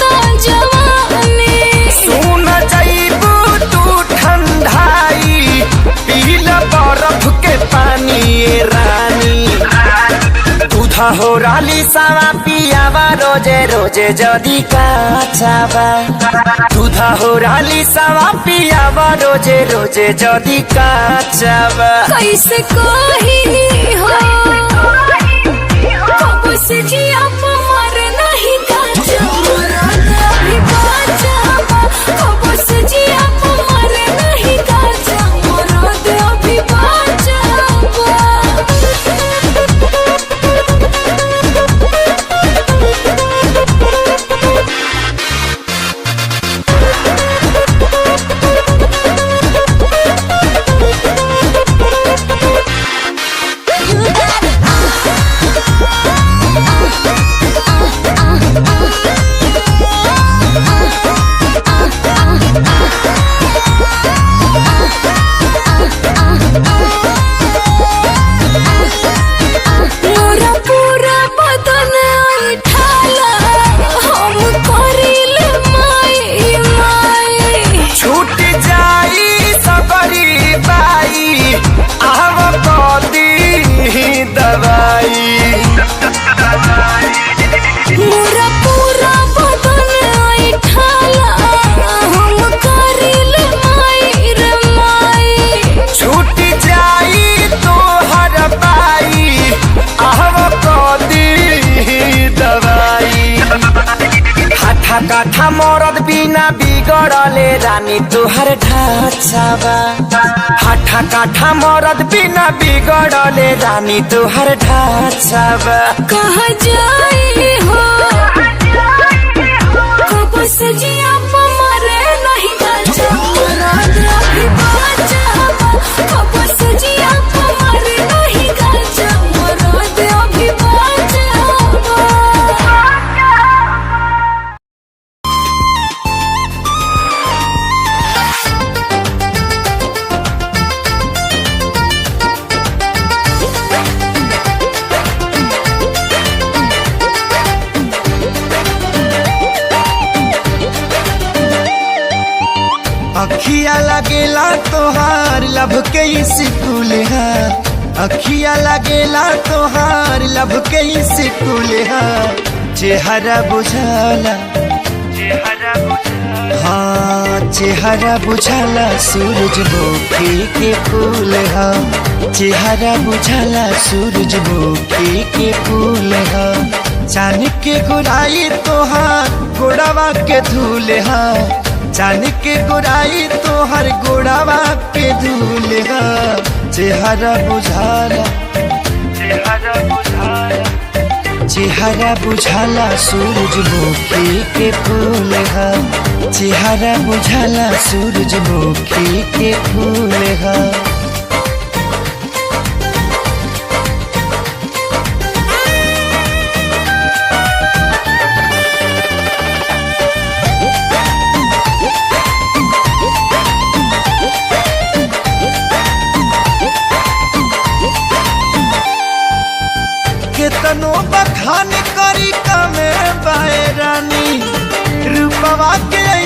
ता जवानी सुन जाइबू तू ठंडाई पीला बर्फ के पानी ये रानी दूधा हो राली सावा पियावा रोजे रोजे जदी काचावा दूधा हो राली सावा पियावा रोजे रोजे जदी काचावा कैसे कही हो कब से जिया मारे नहीं काचा मरद अभी बाचा कब से जिया मारे नहीं काचा मरद अभी बाचा मोरा पूरा बदन उठाला हम करिल माई माई छूट जाई सबरी बाई आव कदी दवाई मोरा पूरा बदन उठाला हम करिल माई रे माई छूट जाई तोहर बाई आव कदी दवाई हाथा काठा मरद बिना बिगड़ले रानी तोहर ढाचावा हाथा काठा मरद बिना बिगड़ले रानी तोहर ढाचावा कहाँ जाई हो कब से जिया मारे नहीं काचा मरद अभी बाचा कब से जिया मारे नहीं काचा मरद अभी बाचा अखिया लगेला तोहार लब के स्कूल है अखिया लगेला तोहार लब के स्कूल है चेहरा बुझाला हाँ चेहरा बुझाला सूरजमुखी के फूल है चेहरा बुझाला सूरजमुखी के फूल है चांद के गुराई तोहार गोड़ावा के धूल है चांद के गोराई तोहर गोड़ावा के धूल है चेहरा बुझाला चेहरा बुझाला सूरजमुखी के फूल है चेहरा बुझाला सूरजमुखी के फूल है केतनो बखान करी कमे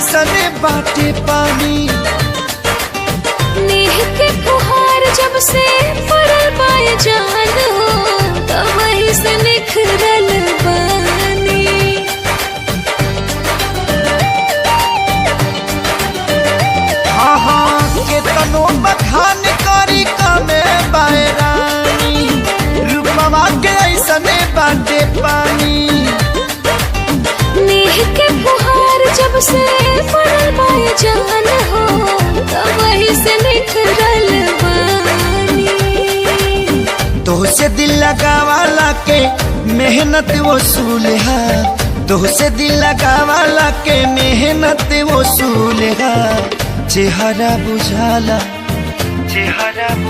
ऐसने बाटे पानी नेह के फुहार जब से पड़ल पाए जान हो तब वही से निखरल बानी हाँ हाँ के तनो बखान करी कमे बायरानी रूपवा के ऐसने बाटे पानी नेह के फुहार जब से पड़ल पाए जान हो तब वही से निखरल बानी तोहसे दिल लगावाला के मेहनत वसूल है तोहसे दिल लगावाला के मेहनत वसूल है चेहरा बुझाला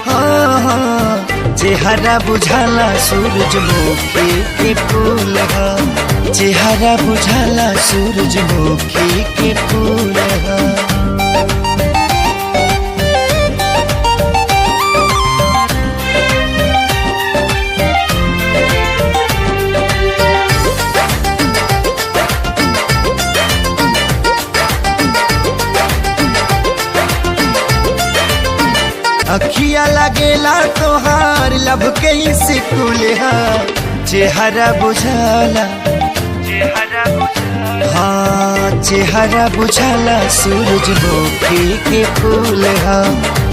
हाँ हाँ चेहरा बुझाला सूरजमुखी के फूल है चेहरा बुझाला सूरजमुखी के फूल है अखिया लगेला तोहार लब के ही सिकुल चेहरा बुझाला हाँ चेहरा बुझाला सूरजमुखी के फूल हा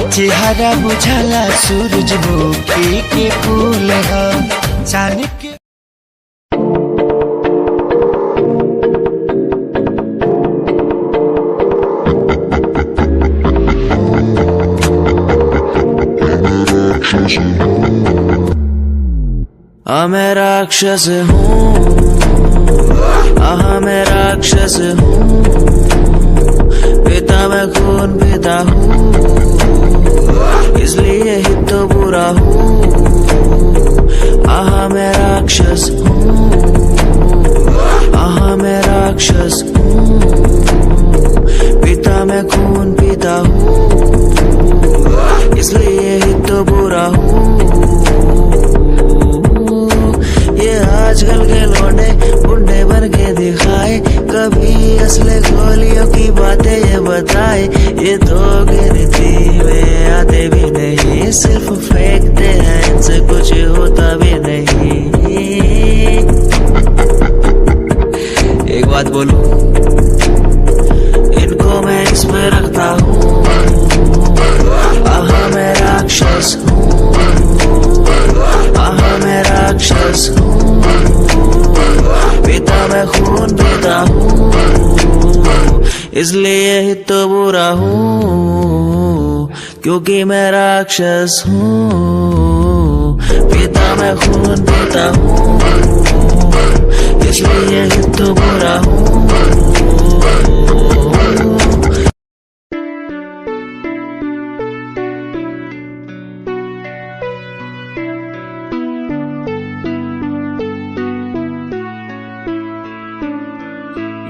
चेहरा बुझाला सूरजमुखी के फूल हा चांद के मैं राक्षस हूँ मैं राक्षस हूँ पिता मैं खून पिता हूँ इसलिए ही तो बुरा हूँ मैं राक्षस हूँ मैं राक्षस हूँ पिता मैं खून पिता हूँ इसलिए ही तो बुरा हूँ ये आजकल के लौंडे बुढ़े बन के दिखाए कभी असले गोलियों की बातें ये बताए ये तो गिनती में आते भी नहीं सिर्फ फेंकते हैं इनसे कुछ होता भी नहीं एक बात बोलूं इनको मैं इसमें रखता हूँ मैं राक्षस हूँ मैं राक्षस हूँ पिता मैं खून पीता हूँ इसलिए ही तो बुरा हूँ क्योंकि मैं राक्षस हूँ पिता मैं खून पीता हूँ इसलिए ही तो बुरा हूँ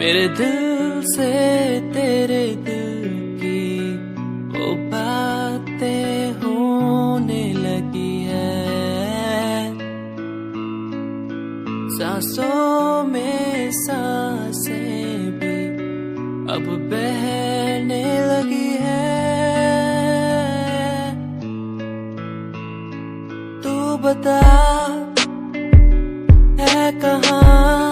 मेरे दिल से तेरे दिल की वो बातें होने लगी है सांसों में सांसें भी अब बहने लगी है तू बता है कहाँ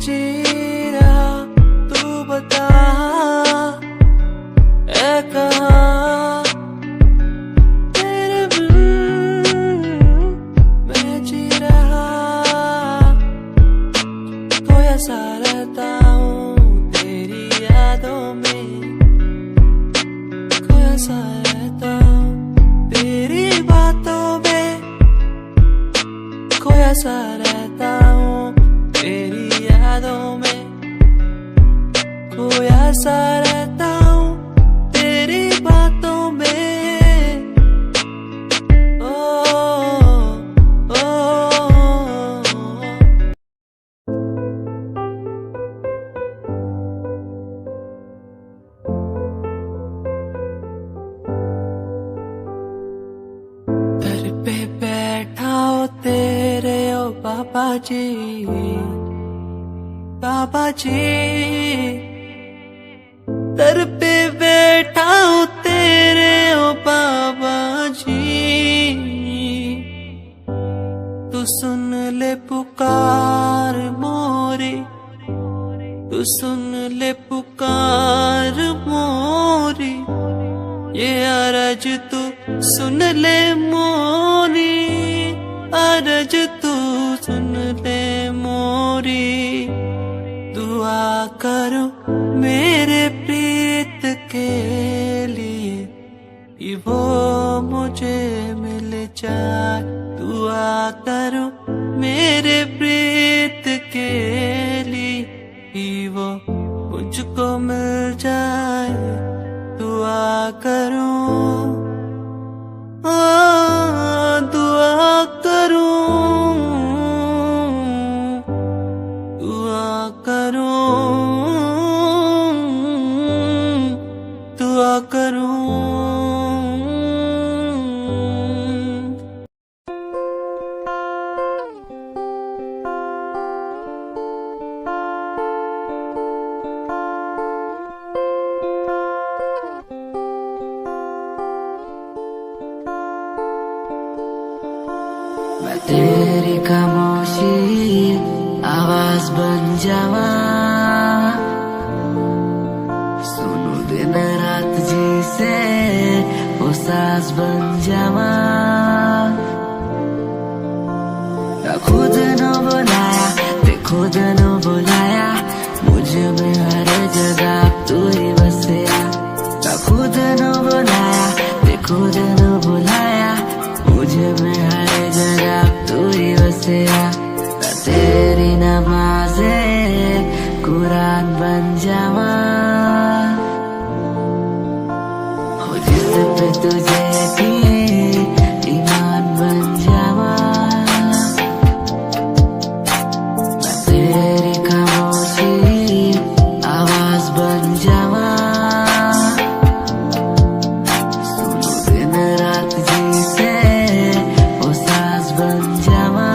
जी रहा तू बता है कहाँ तेरे बिन मैं जी रहा खोया सा रहता हूँ तेरी यादों में खोया सा रहता हूँ तेरी बातों में खोया सा रहता हूँ तेरी यादों में खोया सा रहता हूँ तेरी बातों में ओ, ओ, दर पे बैठा हो तेरे ओ बाबा जी, बाबा जी, दर पे बैठा हूँ तेरे ओ बाबा जी, तू सुन ले पुकार मोरी, तू सुन ले पुकार मोरी, ये अरज तू सुन ले मोरी, अरज तू सुन ले मोरी, दुआ करो मेरे प्रीत के लिए कि वो मुझे मिल जाए, दुआ करो मेरे प्रीत के लिए कि वो मुझको मिल जाए, दुआ करो, दुआ करो, दुआ करो, दुआ करो। मैं तेरी खामोशी आवाज बन जावा, सुनू दिन रात जी से वो साज बन जावा, ना खुद न बुलाया ते खुद न बुलाया, मुझे में हर जगह तू ही बसेया, ना खुद न बुलाया ते खुद न बुलाया, मुझे में हर जगह तू ही बसेया, मैं तेरी नमाज़े कुरान बन जावा, हो जिस पे तुझे की ईमान बन जावा, मैं तेरी खामोशी आवाज बन जावा, सुनो दिन रात जी से वो साज बन जावा,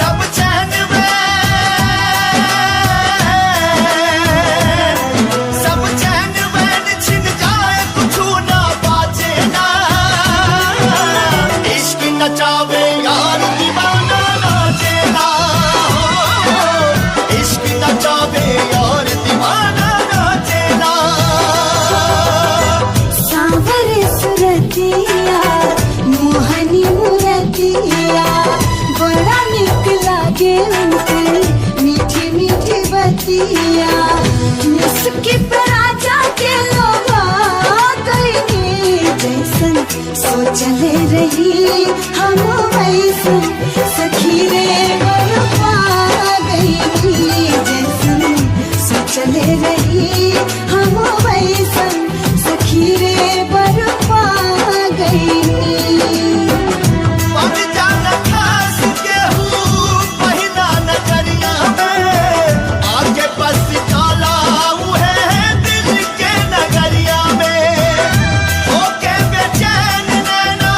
सब चैन में, सब चैन में छिन जाए कुछ ना बाजे ना, इश्क नचावे यार दीवाना नाचे ना, इश्क नचावे यार दीवाना नाचे ना। सांवरे सुरतिया मोहनी मुरतिया, बड़ा निक लागे उनके मीठी मीठी बतिया, मुस्की पर आजा के लोगा गईनी, जैसन सोचले रही हम वैसन सखी रे बरपा गईनी, जैसन सोचले रही हम वैसन सखी रे बरपा गईनी। पग जाना खास केहू पहिना नजरिया में, आगे बस काला उहे दिल के नगरिया में, होके बेचैन नैना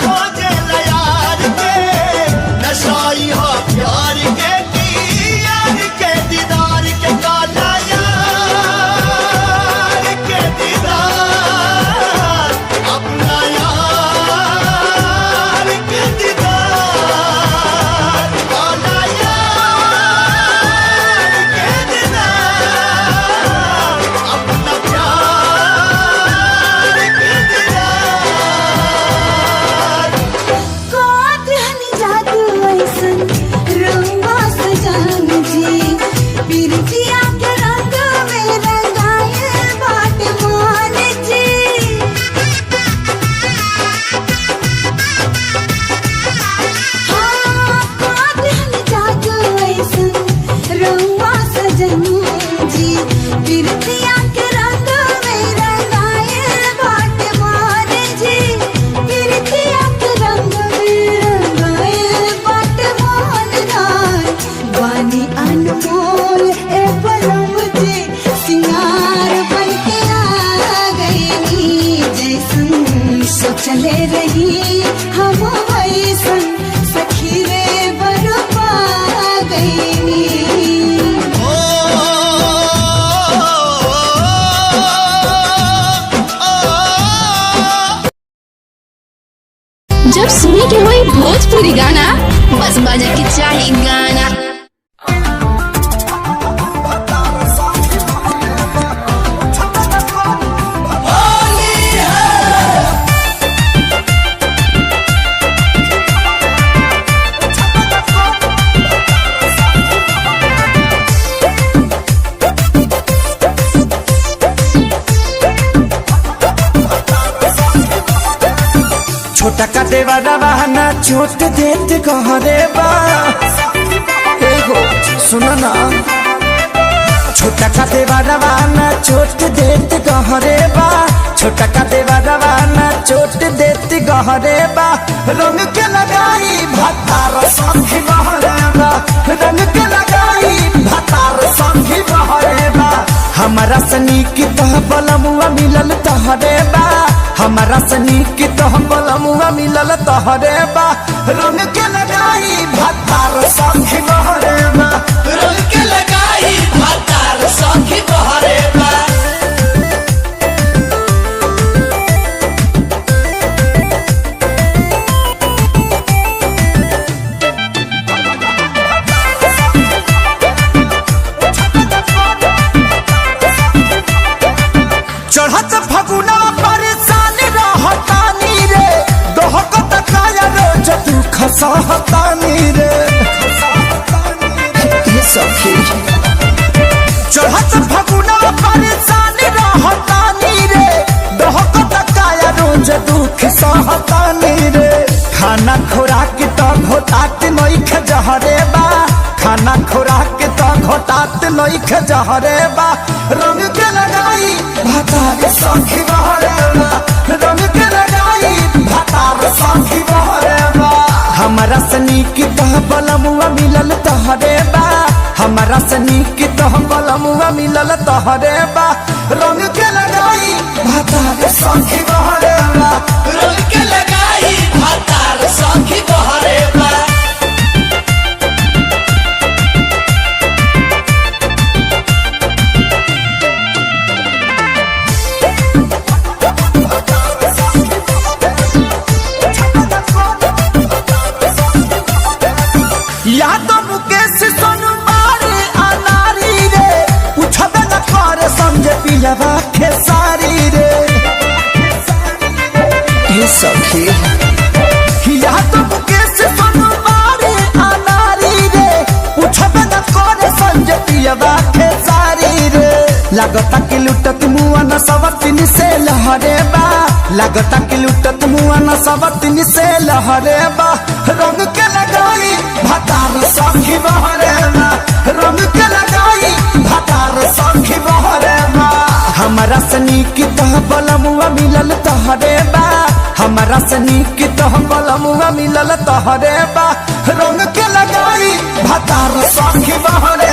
खोजे लयार के, नशाई हो प्यार के की यार के दीदार के, काला यार के सोचले रही हम ऐसन सखी रे बरपा गईनी जब सुने के होई भोजपुरी गाना बस बजे के चाही गाना। छोटा का देवा रवाना छोट देत कहरे बा एगो सुनो ना छोटा का देवा रवाना छोट देत कहरे बा छोटा का देवा रवाना छोट देत कहरे बा रंग के लगाई भतार संगी बहरे बा रंग के लगाई भतार संगी बहरे बा हमारा सनी की तह बलमुआ मिलल तहरे बा हमारा सनी की तह बलमुआ मिलल तहरे बा रंग के लगाई भतार संगी बहरे बा रंग के लगाई भतार संगी बहरे बा चढ़त फगुना परेशान रहतानी रे दोहकत काया रोज दुख सहतानी रे सखी चढ़त फगुना परेशान रहतानी रे दोहकत काया रोज दुख सहतानी रे खाना खुराक तो घोटात नइख जहरे बा खाना खुराक तो घोटात नइख जहरे बा रंग के लगाई भतार संगी बहरे बा रंग के लगाई भतार संगी बहरे बा हमारा सनी की तह बलमुआ मिलल तहरे बा हमारा सनी की तह बलमुआ मिलल तहरे बा रंग के लगाई भतार संगी बहरे बा रंग के लगाई भतार संगी बहरे बा याद मुकेश सोनबार अनारी रे पूछबे न करे समझे पिलवा खेसारी रे ये सखी याद मुकेश सोनबार अनारी रे पूछबे न करे समझे पिलवा खेसारी रे लागता कि लुटत मुआ न सवतिन से लहरे बा लागता कि लुटत मुआ न सवतिन से लहरे बा रंग के लगाई भतार संगी बहरे बा रंग के लगाई भतार संगी बहरे बा हमारा सनी की तह बलमुआ मिलल तहरे बा हमारा सनी की तह बलमुआ मिलल तहरे बा रंग के लगाई भतार संगी बहरे